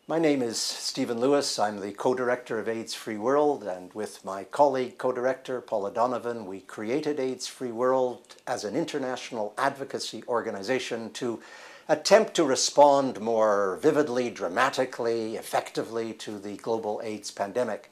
My name is Stephen Lewis. I'm the co-director of AIDS Free World, and with my colleague co-director Paula Donovan, we created AIDS Free World as an international advocacy organization to attempt to respond more vividly, dramatically, effectively to the global AIDS pandemic.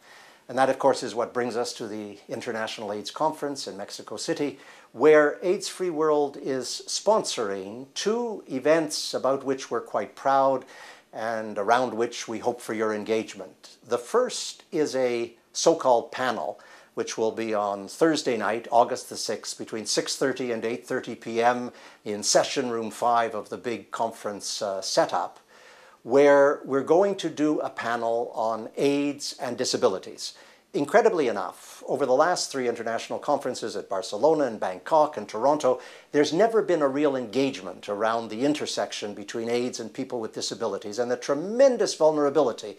And that, of course, is what brings us to the International AIDS Conference in Mexico City, where AIDS Free World is sponsoring two events about which we're quite proud and around which we hope for your engagement. The first is a so-called panel, which will be on Thursday night, August the 6th, between 6:30 and 8:30 p.m. in session room 5 of the big conference setup, where we're going to do a panel on AIDS and disabilities. Incredibly enough, over the last 3 international conferences at Barcelona and Bangkok and Toronto, there's never been a real engagement around the intersection between AIDS and people with disabilities and the tremendous vulnerability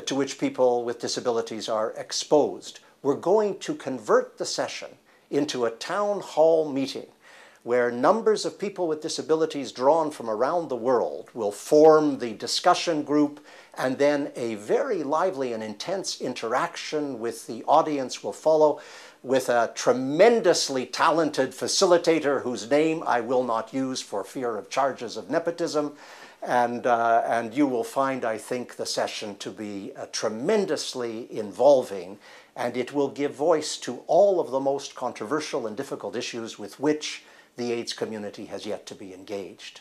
to which people with disabilities are exposed. We're going to convert the session into a town hall meeting where numbers of people with disabilities drawn from around the world will form the discussion group, and then a very lively and intense interaction with the audience will follow, with a tremendously talented facilitator whose name I will not use for fear of charges of nepotism. And you will find, I think, the session to be tremendously involving, and it will give voice to all of the most controversial and difficult issues with which the AIDS community has yet to be engaged.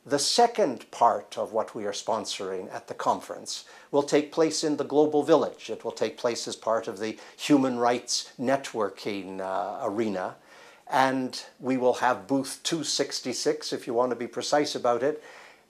The second part of what we are sponsoring at the conference will take place in the Global Village. It will take place as part of the human rights networking arena. And we will have booth 266, if you want to be precise about it.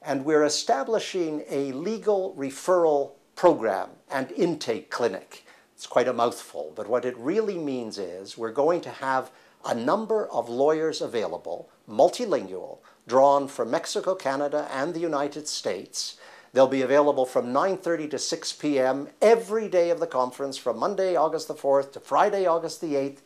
And we're establishing a legal referral program and intake clinic. It's quite a mouthful, but what it really means is we're going to have a number of lawyers available, multilingual, drawn from Mexico, Canada, and the United States. They'll be available from 9:30 to 6 p.m. every day of the conference, from Monday, August the 4th to Friday, August the 8th,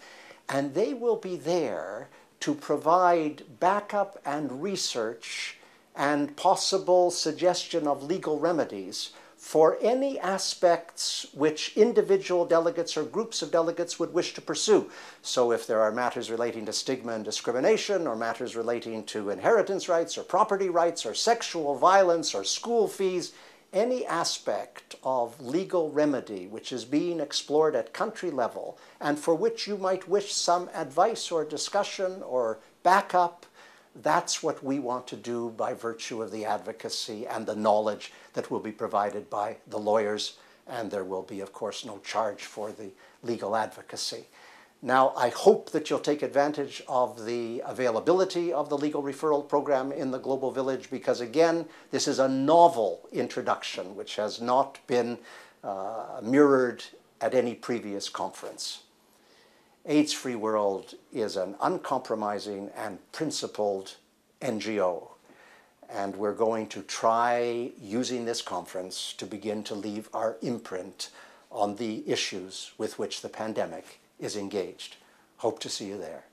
and they will be there to provide backup and research and possible suggestion of legal remedies for any aspects which individual delegates or groups of delegates would wish to pursue. So if there are matters relating to stigma and discrimination, or matters relating to inheritance rights or property rights or sexual violence or school fees, any aspect of legal remedy which is being explored at country level and for which you might wish some advice or discussion or backup, that's what we want to do by virtue of the advocacy and the knowledge that will be provided by the lawyers, and there will be, of course, no charge for the legal advocacy. Now, I hope that you'll take advantage of the availability of the legal referral program in the Global Village, because again, this is a novel introduction which has not been mirrored at any previous conference. AIDS Free World is an uncompromising and principled NGO, and we're going to try, using this conference, to begin to leave our imprint on the issues with which the pandemic is engaged. Hope to see you there.